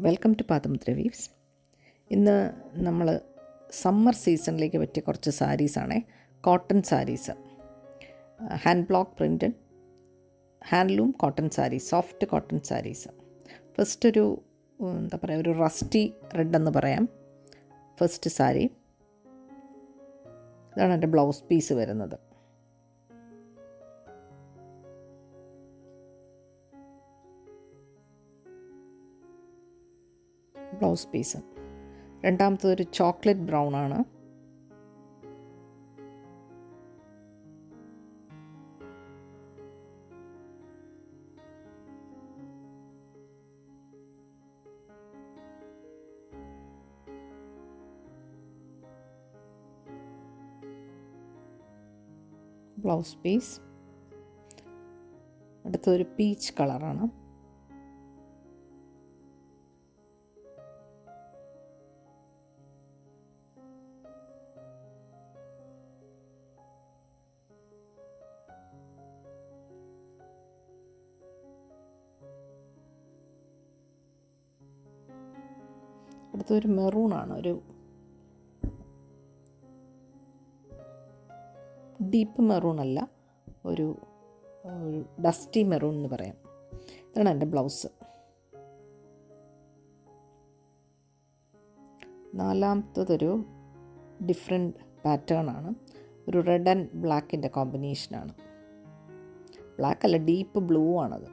Welcome to പാദമുദ്ര weaves. ഇന്ന് നമ്മൾ summer സീസണിലേക്ക് പറ്റിയ കുറച്ച് സാരീസാണേ. Cotton saris, hand block printed handloom cotton saris, soft cotton saris. First ഒരു എന്താ പറയുക, ഒരു റസ്റ്റി റെഡ് എന്ന് പറയാം. ഫസ്റ്റ് സാരി ഇതാണ് എൻ്റെ ബ്ലൗസ് പീസ് വരുന്നത്. Blouse piece. രണ്ടാമത്തത് ഒരു ചോക്ലേറ്റ് ബ്രൗൺ ആണ്. Blouse piece. അടുത്തൊരു പീച്ച് കളറാണ്. അടുത്തൊരു മെറൂണാണ്, ഒരു ഡീപ്പ് മെറൂൺ അല്ല, ഒരു ഡസ്റ്റി മെറൂൺ എന്ന് പറയാം. ഇതാണ് എൻ്റെ ബ്ലൗസ്. നാലാമത്തതൊരു ഡിഫറെൻറ്റ് പാറ്റേൺ ആണ്. ഒരു റെഡ് ആൻഡ് ബ്ലാക്കിൻ്റെ കോമ്പിനേഷനാണ്. ബ്ലാക്ക് അല്ല, ഡീപ്പ് ബ്ലൂ ആണത്.